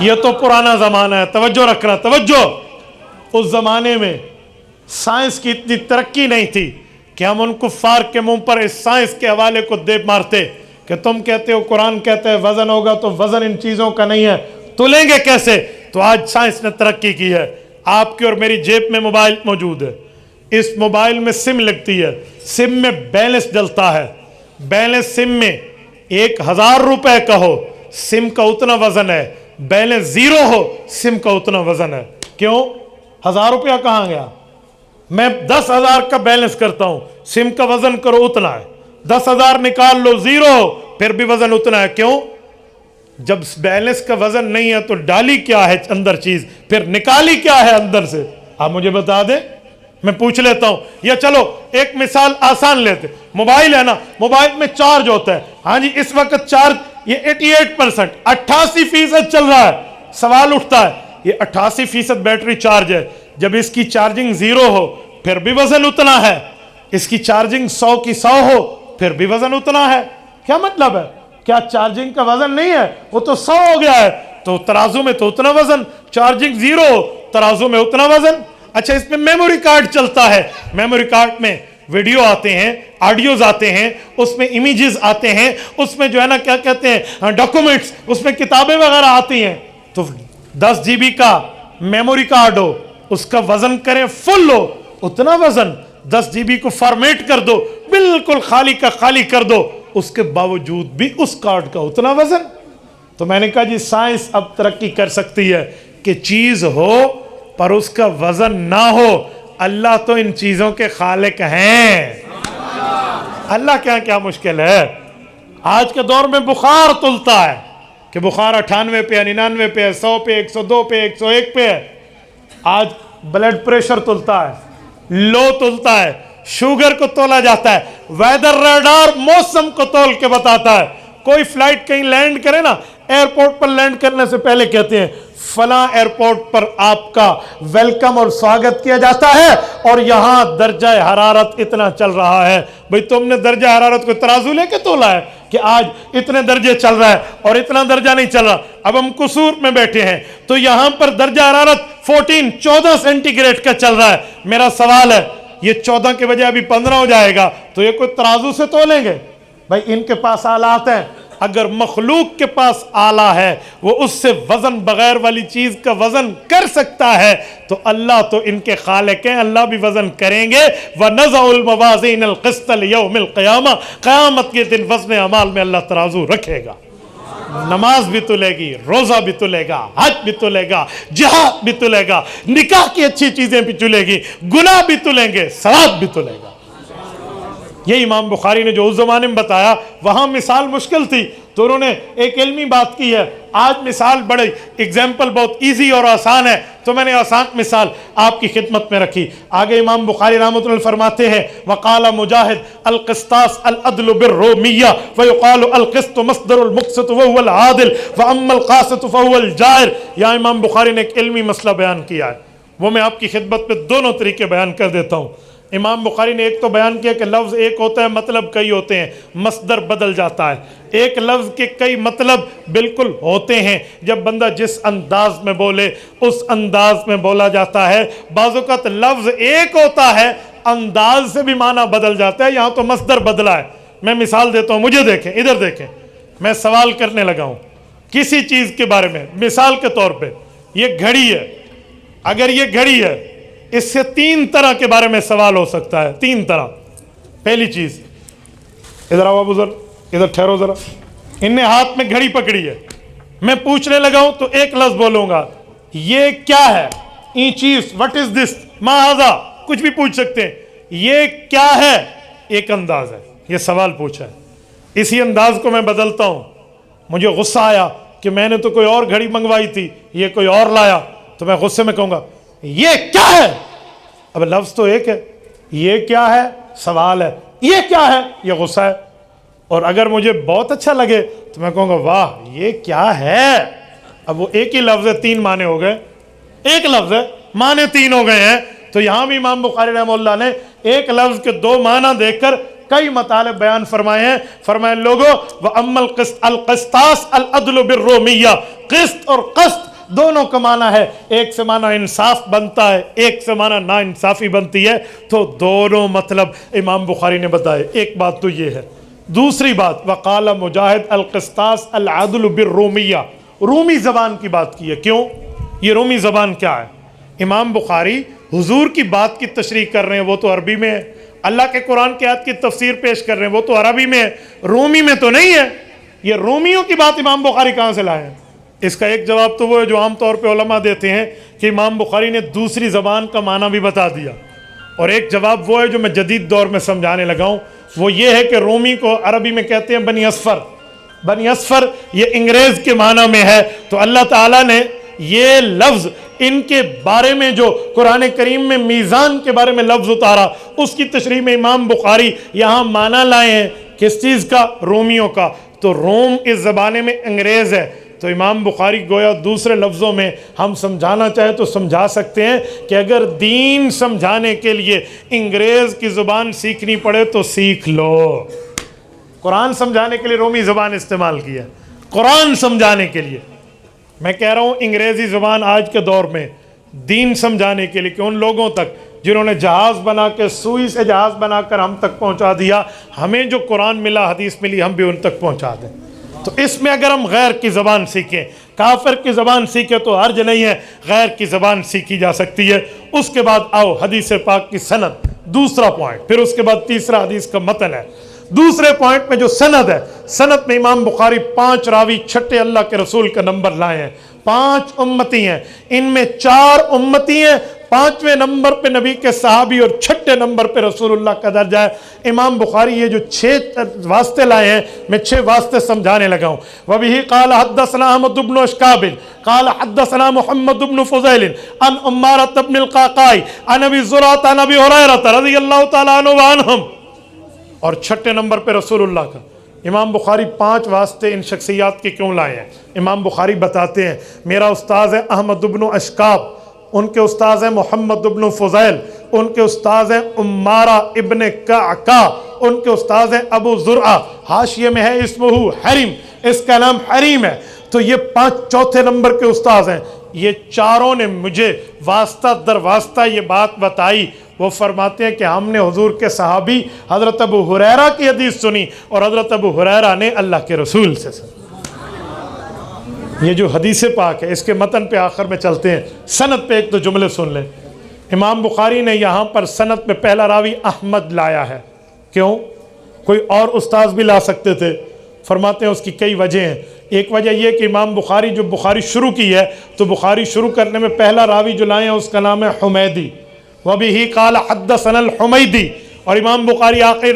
یہ تو پرانا زمانہ ہے، توجہ رکھنا، توجہ۔ اس زمانے میں سائنس کی اتنی ترقی نہیں تھی کہ ہم ان کفار کے منہ پر اس سائنس کے حوالے کو دے مارتے کہ تم کہتے ہو قرآن کہتے ہیں وزن ہوگا، تو وزن ان چیزوں کا نہیں ہے، تلیں گے کیسے؟ تو آج سائنس نے ترقی کی ہے. آپ کی اور میری جیب میں موبائل موجود ہے، اس موبائل میں سم لگتی ہے، سم میں بیلنس ڈلتا ہے، بیلنس سم میں 1000 روپے کا ہو سم کا اتنا وزن ہے، بیلنس 0 ہو سم کا اتنا وزن ہے. کیوں؟ 1000 روپیہ کہاں گیا؟ میں 10,000 کا بیلنس کرتا ہوں، سم کا وزن کرو اتنا ہے، 10,000 نکال لو 0 ہو پھر بھی وزن اتنا ہے. کیوں؟ جب بیلنس کا وزن نہیں ہے تو ڈالی کیا ہے اندر چیز، پھر نکالی کیا ہے اندر سے؟ آپ مجھے بتا دیں، میں پوچھ لیتا ہوں. یا چلو ایک مثال آسان لیتے، موبائل ہے نا، موبائل میں چارج ہوتا ہے. ہاں جی اس وقت چارج یہ 88%، 88% چل رہا ہے. سوال اٹھتا ہے یہ 88% بیٹری چارج ہے، جب اس کی چارجنگ 0 ہو پھر بھی وزن اتنا ہے، اس کی چارجنگ 100 کی 100 ہو پھر بھی وزن اتنا ہے. کیا مطلب ہے؟ کیا چارجنگ کا وزن نہیں ہے؟ وہ تو 100 ہو گیا ہے، تو ترازو میں تو اتنا وزن، چارجنگ 0 ہو ترازو میں اتنا وزن. اچھا اس میں میموری کارڈ چلتا ہے، میموری کارڈ میں ویڈیو آتے ہیں، آڈیوز آتے ہیں، اس میں امیجز آتے ہیں، اس میں جو ہے نا کیا کہتے ہیں ڈاکومنٹس، اس میں کتابیں وغیرہ آتی ہیں. تو 10 GB کا میموری کارڈ ہو، اس کا وزن کریں فل ہو اتنا وزن، 10 GB کو فارمیٹ کر دو بالکل خالی کا خالی کر دو، اس کے باوجود بھی اس کارڈ کا اتنا وزن. تو میں نے کہا جی سائنس اب ترقی کر سکتی ہے کہ چیز ہو پر اس کا وزن نہ ہو. اللہ تو ان چیزوں کے خالق ہیں، اللہ کیا کیا مشکل ہے. آج کے دور میں بخار تلتا ہے کہ بخار 98 پہ 99 پہ 100 پہ 102 پہ 101 پہ ہے. آج بلڈ پریشر تلتا ہے، لو تلتا ہے، شوگر کو تولا جاتا ہے، ویدر ریڈار موسم کو تول کے بتاتا ہے. کوئی فلائٹ کہیں لینڈ کرے نا، ایئرپورٹ پر لینڈ کرنے سے پہلے کہتے ہیں فلاں ایئرپورٹ پر آپ کا ویلکم اور سواگت کیا جاتا ہے اور یہاں درجہ حرارت اتنا چل رہا ہے. بھئی تم نے درجہ حرارت کو ترازو لے کے تولا ہے کہ آج اتنے درجے چل رہا ہے اور اتنا درجہ نہیں چل رہا؟ اب ہم قصور میں بیٹھے ہیں تو یہاں پر درجہ حرارت 14 سینٹی گریڈ کا چل رہا ہے. میرا سوال ہے یہ 14 کے بجائے ابھی 15 ہو جائے گا تو یہ کوئی ترازو سے تولیں گے؟ بھائی ان کے پاس آلات ہیں. اگر مخلوق کے پاس آلہ ہے وہ اس سے وزن بغیر والی چیز کا وزن کر سکتا ہے تو اللہ تو ان کے خالق ہیں، اللہ بھی وزن کریں گے. وَنَزَعُ الْمَوَازِينَ الْقِسْطَ لِيَوْمِ الْقِيَامَةِ، قیامت کے دن وزن اعمال میں اللہ ترازو رکھے گا. نماز بھی تلے گی، روزہ بھی تلے گا، حج بھی تلے گا، جہاد بھی تلے گا، نکاح کی اچھی چیزیں بھی تلے گی، گناہ بھی تلیں گے، ثواب بھی تلے گا. یہ امام بخاری نے جو اس زمانے میں بتایا وہاں مثال مشکل تھی تو انہوں نے ایک علمی بات کی ہے. آج مثال بڑی ایگزامپل بہت ایزی اور آسان ہے تو میں نے آسان مثال آپ کی خدمت میں رکھی. آگے امام بخاری رحمۃ اللہ فرماتے ہیں وقال مجاہد القسطاس العدل بالرومیہ ویقال القسط مصدر المقسط وهو العادل واما القاسط فهو الجائر. یا امام بخاری نے ایک علمی مسئلہ بیان کیا ہے، وہ میں آپ کی خدمت میں دونوں طریقے بیان کر دیتا ہوں. امام بخاری نے ایک تو بیان کیا کہ لفظ ایک ہوتا ہے مطلب کئی ہوتے ہیں، مصدر بدل جاتا ہے. ایک لفظ کے کئی مطلب بالکل ہوتے ہیں، جب بندہ جس انداز میں بولے اس انداز میں بولا جاتا ہے. بعض اوقات لفظ ایک ہوتا ہے انداز سے بھی معنی بدل جاتا ہے. یہاں تو مصدر بدلا ہے. میں مثال دیتا ہوں، مجھے دیکھیں، ادھر دیکھیں، میں سوال کرنے لگا ہوں کسی چیز کے بارے میں. مثال کے طور پہ یہ گھڑی ہے، اگر یہ گھڑی ہے اس سے 3 طرح کے بارے میں سوال ہو سکتا ہے. 3 طرح. پہلی چیز، ادھر آؤ بزرگ، ادھر ٹھہرو ذرا. ان نے ہاتھ میں گھڑی پکڑی ہے، میں پوچھنے لگا ہوں تو ایک لفظ بولوں گا، یہ کیا ہے؟ این چیز، وٹ از دس، ما ھذا، کچھ بھی پوچھ سکتے ہیں. یہ کیا ہے؟ ایک انداز ہے، یہ سوال پوچھا ہے. اسی انداز کو میں بدلتا ہوں. مجھے غصہ آیا کہ میں نے تو کوئی اور گھڑی منگوائی تھی، یہ کوئی اور لایا، تو میں غصے میں کہوں گا یہ کیا ہے؟ اب لفظ تو ایک ہے. یہ کیا ہے سوال ہے، یہ کیا ہے یہ غصہ ہے. اور اگر مجھے بہت اچھا لگے تو میں کہوں گا واہ یہ کیا ہے. اب وہ ایک ہی لفظ ہے، 3 معنی ہو گئے. ایک لفظ ہے، معنی 3 ہو گئے ہیں. تو یہاں بھی امام بخاری رحمہ اللہ نے ایک لفظ کے 2 معنی دیکھ کر کئی مطالب بیان فرمائے ہیں. فرمائے لوگوں وَأَمَّا الْقِسْطَاسِ الْعَدْلُ بِالرُّومِيَّةِ، قسط اور قسط دونوں کا معنی ہے، ایک سے معنی انصاف بنتا ہے، ایک سے معنی نا انصافی بنتی ہے، تو دونوں مطلب امام بخاری نے بتائے۔ ایک بات تو یہ ہے۔ دوسری بات، وقال مجاہد القسطاس العدل بالرومیہ، رومی زبان کی بات کی ہے۔ کیوں؟ یہ رومی زبان کیا ہے؟ امام بخاری حضور کی بات کی تشریح کر رہے ہیں، وہ تو عربی میں ہے، اللہ کے قرآن کی آیت کی تفسیر پیش کر رہے ہیں، وہ تو عربی میں ہے، رومی میں تو نہیں ہے۔ یہ رومیوں کی بات امام بخاری کہاں سے لائے ہیں؟ اس کا ایک جواب تو وہ ہے جو عام طور پہ علماء دیتے ہیں کہ امام بخاری نے دوسری زبان کا معنی بھی بتا دیا، اور ایک جواب وہ ہے جو میں جدید دور میں سمجھانے لگا ہوں، وہ یہ ہے کہ رومی کو عربی میں کہتے ہیں بنی اصفر۔ بنی اصفر یہ انگریز کے معنی میں ہے، تو اللہ تعالیٰ نے یہ لفظ ان کے بارے میں جو قرآن کریم میں میزان کے بارے میں لفظ اتارا، اس کی تشریح میں امام بخاری یہاں معنی لائے ہیں کس چیز کا؟ رومیوں کا۔ تو روم اس زمانے میں انگریز ہے، تو امام بخاری گویا دوسرے لفظوں میں ہم سمجھانا چاہیں تو سمجھا سکتے ہیں کہ اگر دین سمجھانے کے لیے انگریز کی زبان سیکھنی پڑے تو سیکھ لو۔ قرآن سمجھانے کے لیے رومی زبان استعمال کی ہے، قرآن سمجھانے کے لیے۔ میں کہہ رہا ہوں انگریزی زبان آج کے دور میں دین سمجھانے کے لیے، کہ ان لوگوں تک جنہوں نے جہاز بنا کے، سوئی سے جہاز بنا کر ہم تک پہنچا دیا، ہمیں جو قرآن ملا، حدیث ملی، ہم بھی ان تک پہنچا دیں۔ تو اس میں اگر ہم غیر کی زبان سیکھیں، کافر کی زبان سیکھیں تو حرج نہیں ہے، غیر کی زبان سیکھی جا سکتی ہے۔ اس کے بعد آؤ حدیث پاک کی سند، دوسرا پوائنٹ، پھر اس کے بعد تیسرا حدیث کا متن ہے۔ دوسرے پوائنٹ میں جو سند ہے، سند میں امام بخاری 5 راوی چھٹے اللہ کے رسول کا نمبر لائے ہیں۔ 5 امتی ہیں، ان میں 4 امتی ہیں، 5ویں نمبر پہ نبی کے صحابی اور 6 نمبر پہ رسول اللہ کا درجہ ہے۔ امام بخاری یہ جو 6 واسطے لائے ہیں، میں 6 واسطے سمجھانے لگا ہوں۔ وَبِهِ قَالَ حَدَّثَنَا أَحْمَدُ بْنُ أَشْكَابٍ قَالَ حَدَّثَنَا مُحَمَّدُ بْنُ فُضَيْلٍ عن عمارة بن القعقاع عن أبي زرعة عن أبي هريرة رضي الله تعالى عنه وعنهم، اور 6 نمبر پہ رسول اللہ کا۔ امام بخاری 5 واسطے ان شخصیات کے کیوں لائے ہیں؟ امام بخاری بتاتے ہیں میرا استاذ ہے احمد بن اشکاب، ان کے استاذ ہیں محمد بن فضیل، ان کے استاذ ہیں عمارہ ابن قعقاع، ان کے استاذ ہیں ابو زرعہ، حاشیے میں ہے اسمہ حریم، اس کا نام حریم ہے۔ تو یہ 5 چوتھے نمبر کے استاذ ہیں۔ یہ چاروں نے مجھے واسطہ در واسطہ یہ بات بتائی۔ وہ فرماتے ہیں کہ ہم نے حضور کے صحابی حضرت ابو ہریرہ کی حدیث سنی، اور حضرت ابو ہریرہ نے اللہ کے رسول سے سنی۔ یہ جو حدیث پاک ہے، اس کے متن پہ آخر میں چلتے ہیں۔ سند پہ ایک دو جملے سن لیں۔ امام بخاری نے یہاں پر سند میں پہلا راوی احمد لایا ہے۔ کیوں؟ کوئی اور استاذ بھی لا سکتے تھے۔ فرماتے ہیں اس کی کئی وجہ ہیں۔ ایک وجہ یہ کہ امام بخاری جو بخاری شروع کی ہے، تو بخاری شروع کرنے میں پہلا راوی جو لائے ہیں اس کا نام ہے حمیدی۔ وَبِهِ قَالَ حَدَّثَنَا الْحُمَيْدِي، اور امام بخاری آخری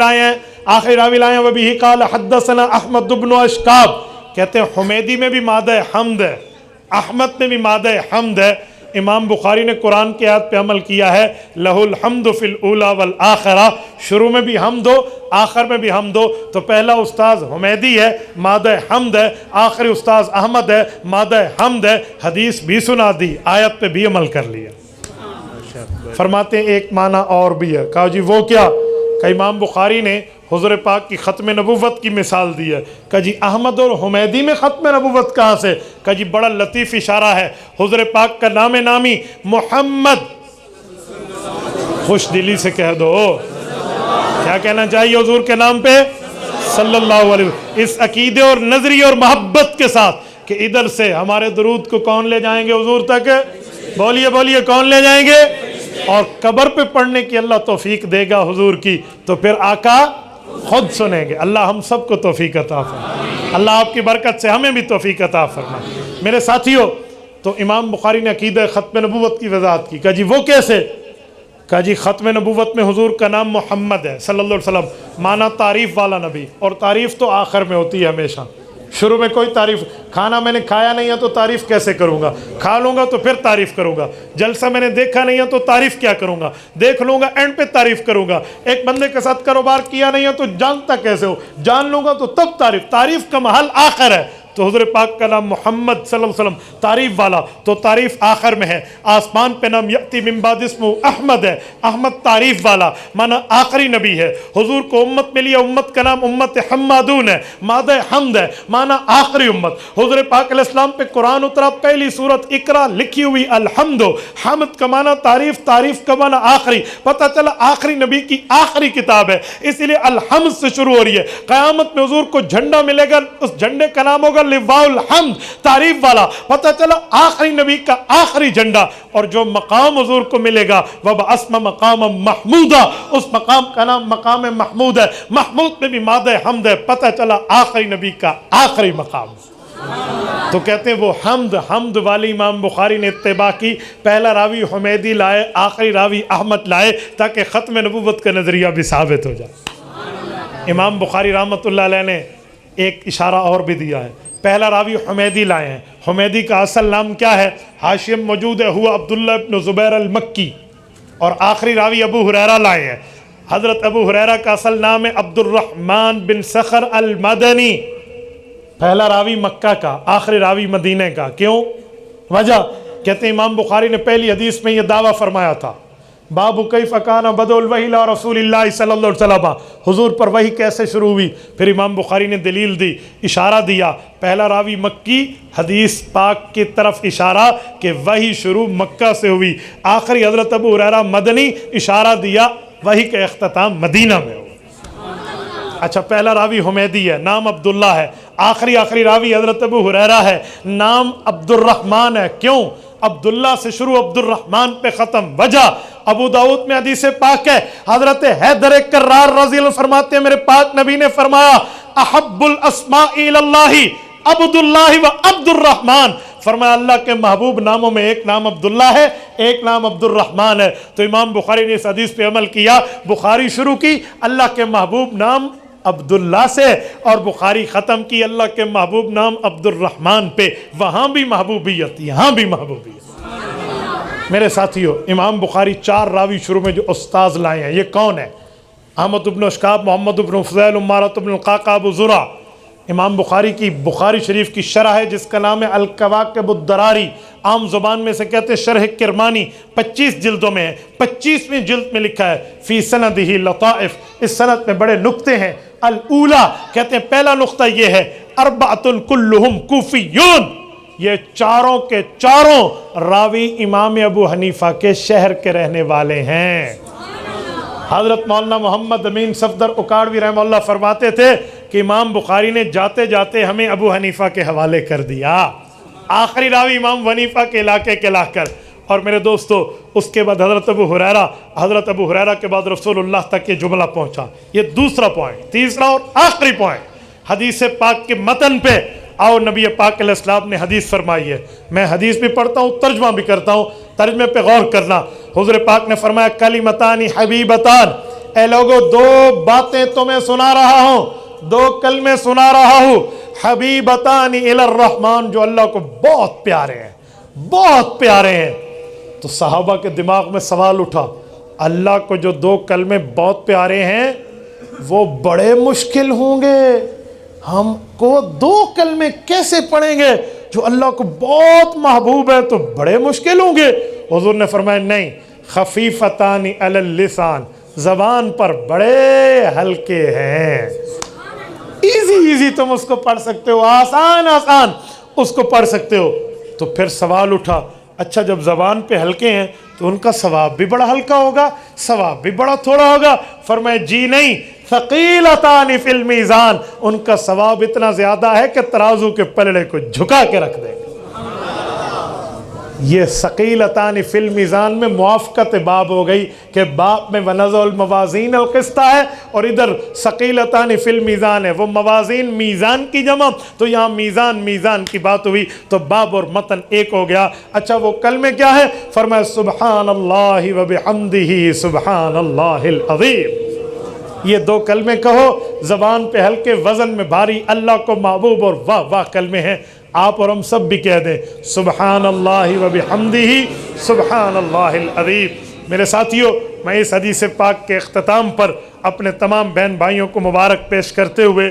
راوی لائے ہیں وَبِهِ قَالَ حَدَّثَنَا أَحْمَدُ بْنُ أَشْكَابٍ۔ کہتے ہیں حمیدی میں بھی مادہ حمد ہے، احمد میں بھی مادہ حمد ہے۔ امام بخاری نے قرآن کی آیت پہ عمل کیا ہے، لَهُ الْحَمْدُ فِي الْأُولَى وَالْآخِرَةِ، شروع میں بھی حمد ہو، آخر میں بھی حمد ہو۔ تو پہلا استاذ حمیدی ہے، مادہ حمد ہے، آخری استاذ احمد ہے، مادہ حمد ہے۔ حدیث بھی سنا دی، آیت پہ بھی عمل کر لیا۔ فرماتے ہیں ایک معنی اور بھی ہے۔ کہا جی وہ کیا؟ کہ امام بخاری نے حضور پاک کی ختم نبوت کی مثال دی ہے۔ کہ جی احمد اور حمیدی میں ختم نبوت کہاں سے؟ کہ جی بڑا لطیف اشارہ ہے، حضور پاک کا نام نامی محمد، خوش دلی سے کہہ دو، کیا کہنا چاہیے حضور کے نام پہ؟ صلی اللہ علیہ وسلم، اس عقیدے اور نظریے اور محبت کے ساتھ کہ ادھر سے ہمارے درود کو کون لے جائیں گے حضور تک؟ بولیے بولیے، کون لے جائیں گے؟ اور قبر پہ پڑھنے کی اللہ توفیق دے گا حضور کی، تو پھر آقا خود سنیں گے۔ اللہ ہم سب کو توفیق عطا فرمائے، اللہ آپ کی برکت سے ہمیں بھی توفیق عطا فرمائے۔ میرے ساتھیوں، تو امام بخاری نے عقیدہ ختم نبوت کی وضاحت کی۔ کہا جی وہ کیسے؟ کہا جی ختم نبوت میں حضور کا نام محمد ہے صلی اللہ علیہ وسلم، معنی تعریف والا نبی، اور تعریف تو آخر میں ہوتی ہے ہمیشہ، شروع میں کوئی تعریف، کھانا میں نے کھایا نہیں ہے تو تعریف کیسے کروں گا؟ کھا لوں گا تو پھر تعریف کروں گا۔ جلسہ میں نے دیکھا نہیں ہے تو تعریف کیا کروں گا؟ دیکھ لوں گا، اینڈ پہ تعریف کروں گا۔ ایک بندے کے ساتھ کاروبار کیا نہیں ہے تو جانتا کیسے ہو؟ جان لوں گا تو تب تعریف کا محل آخر ہے، تو حضور پاک کا نام محمد صلی اللہ علیہ وسلم تعریف والا، تو تعریف آخر میں ہے۔ آسمان پہ نام یأتی من بعد اسمہ احمد ہے، احمد تعریف والا مانا آخری نبی ہے۔ حضور کو امت ملی ہے، امت کا نام امت حمادون ہے، مادہ حمد ہے مانا آخری امت۔ حضور پاک علیہ السلام پہ قرآن اترا، پہلی سورت اقرا لکھی ہوئی الحمد، حمد کا مانا تعریف، تعریف کا مانا آخری، پتہ چلا آخری نبی کی آخری کتاب ہے، اسی لیے الحمد سے شروع ہو رہی ہے۔ قیامت میں حضور کو جھنڈا ملے گا، اس جھنڈے کا نام ہوگا لواء الحمد، تعریف والا، پتہ چلا آخری نبی کا آخری جھنڈا۔ اور جو مقام حضور کو ملے گا وَبَعَثْنَا مَقَامًا مَحْمُودًا، اس مقام کا نام مقام محمود ہے، محمود میں بھی مادہ حمد ہے، پتہ چلا آخری نبی کا آخری مقام۔ تو کہتے ہیں وہ حمد والی امام بخاری نے اتباع کی، پہلا راوی حمیدی لائے، آخری راوی احمد لائے، تاکہ ختم نبوت کا نظریہ بھی ثابت ہو جائے۔ امام بخاری رحمۃ اللہ علیہ نے ایک اشارہ اور بھی دیا ہے، پہلا راوی حمیدی لائے ہیں، حمیدی کا اصل نام کیا ہے؟ حاشیہ میں موجود ہے، ہوا عبداللہ ابن زبیر المکی، اور آخری راوی ابو ہریرہ لائے ہیں۔ حضرت ابو ہریرہ کا اصل نام ہے عبد الرحمن بن سخر المدنی، پہلا راوی مکہ کا، آخری راوی مدینہ کا۔ کیوں؟ وجہ کہتے ہیں امام بخاری نے پہلی حدیث میں یہ دعویٰ فرمایا تھا، باب کیف کان بدء الوحی علی رسول اللہ صلی اللہ علیہ وسلم، حضور پر وحی کیسے شروع ہوئی؟ پھر امام بخاری نے دلیل دی، اشارہ دیا، پہلا راوی مکی، حدیث پاک کی طرف اشارہ کہ وحی شروع مکہ سے ہوئی، آخری حضرت ابو ہریرہ مدنی، اشارہ دیا وحی کا اختتام مدینہ میں ہو۔ اچھا، پہلا راوی حمیدی ہے، نام عبداللہ ہے، آخری راوی حضرت ابو ہریرہ ہے، نام عبد الرحمن ہے۔ کیوں؟ عبداللہ سے شروع، عبد الرحمن پہ ختم۔ وجہ ابو داؤد میں حدیث پاک ہے، حضرت حیدر کرار رضی اللہ فرماتے ہیں میرے پاک نبی نے فرمایا احب الاسماء الی اللہ عبد اللہ و عبد الرحمن، فرمایا اللہ کے محبوب ناموں میں ایک نام عبداللہ ہے، ایک نام عبد الرحمن ہے۔ تو امام بخاری نے اس حدیث پہ عمل کیا، بخاری شروع کی اللہ کے محبوب نام عبداللہ سے، اور بخاری ختم کی اللہ کے محبوب نام عبد الرحمن پہ، وہاں بھی محبوبیت، یہاں بھی محبوبیت۔ میرے ساتھیو، امام بخاری 4 راوی شروع میں جو استاذ لائے ہیں، یہ کون ہے؟ احمد بن اشکاب، محمد بن فضیل، عمارۃ بن القعقاع، ابو زرع۔ امام بخاری کی بخاری شریف کی شرح ہے جس کا نام ہے الکواکب الدراری، عام زبان میں سے کہتے ہیں شرح کرمانی، 25 جلدوں میں ہے، 25ویں جلد میں لکھا ہے فی سندہ لطائف، اس سند میں بڑے نقطے ہیں۔ الاولا کہتے ہیں پہلا نقطہ یہ ہے اربعۃ کلہم کوفیون، یہ چاروں کے چاروں راوی امام ابو حنیفہ کے شہر کے رہنے والے ہیں۔ حضرت مولانا محمد امین صفدر اکاڑوی رحمہ اللہ فرماتے تھے کہ امام بخاری نے جاتے جاتے ہمیں ابو حنیفہ کے حوالے کر دیا، آخری راوی امام حنیفہ کے علاقے کے لا کر۔ اور میرے دوستو، اس کے بعد حضرت ابو ہریرہ کے بعد رسول اللہ تک یہ جملہ پہنچا۔ یہ دوسرا پوائنٹ، تیسرا اور آخری پوائنٹ، حدیث پاک کے متن پہ آؤ، نبی پاک علیہ السلام نے حدیث فرمائی ہے، میں حدیث بھی پڑھتا ہوں، ترجمہ بھی کرتا ہوں، ترجمے پہ غور کرنا۔ حضور پاک نے فرمایا کلمتان حبیبتان، اے لوگو 2 باتیں تمہیں سنا رہا ہوں، 2 کلمے سنا رہا ہوں، حبیبتان الی الرحمن، جو اللہ کو بہت پیارے ہیں، بہت پیارے ہیں۔ تو صحابہ کے دماغ میں سوال اٹھا، اللہ کو جو 2 کلمے بہت پیارے ہیں وہ بڑے مشکل ہوں گے، ہم کو 2 کلمے کیسے پڑھیں گے جو اللہ کو بہت محبوب ہے، تو بڑے مشکل ہوں گے۔ حضور نے فرمایا نہیں، خفیفتان علی اللسان، زبان پر بڑے ہلکے ہیں، ایزی تم اس کو پڑھ سکتے ہو، آسان اس کو پڑھ سکتے ہو۔ تو پھر سوال اٹھا، اچھا جب زبان پہ ہلکے ہیں تو ان کا ثواب بھی بڑا ہلکا ہوگا، ثواب بھی بڑا تھوڑا ہوگا؟ فرمایا جی نہیں، ثقیلتان فی المیزان، ان کا ثواب اتنا زیادہ ہے کہ ترازو کے پلڑے کو جھکا کے رکھ دیں گے۔ یہ ثقیلتان فی المیزان میں موافقت باب ہو گئی کہ باب میں ونضع الموازین القسط ہے، اور ادھر ثقیلتان فی المیزان ہے، وہ موازین میزان کی جمع، تو یہاں میزان کی بات ہوئی، تو باب اور متن ایک ہو گیا۔ اچھا وہ کلمے کیا ہے؟ فرمایا سبحان اللہ و بحمدہ سبحان اللہ العظیم۔ یہ 2 کلمے کہو، زبان پہ ہلکے، وزن میں بھاری، اللہ کو محبوب اور واہ واہ کلمے ہیں۔ آپ اور ہم سب بھی کہہ دیں سبحان اللہ و بحمدہ سبحان اللہ العظیم۔ میرے ساتھیو، میں اس حدیث پاک کے اختتام پر اپنے تمام بہن بھائیوں کو مبارک پیش کرتے ہوئے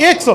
100।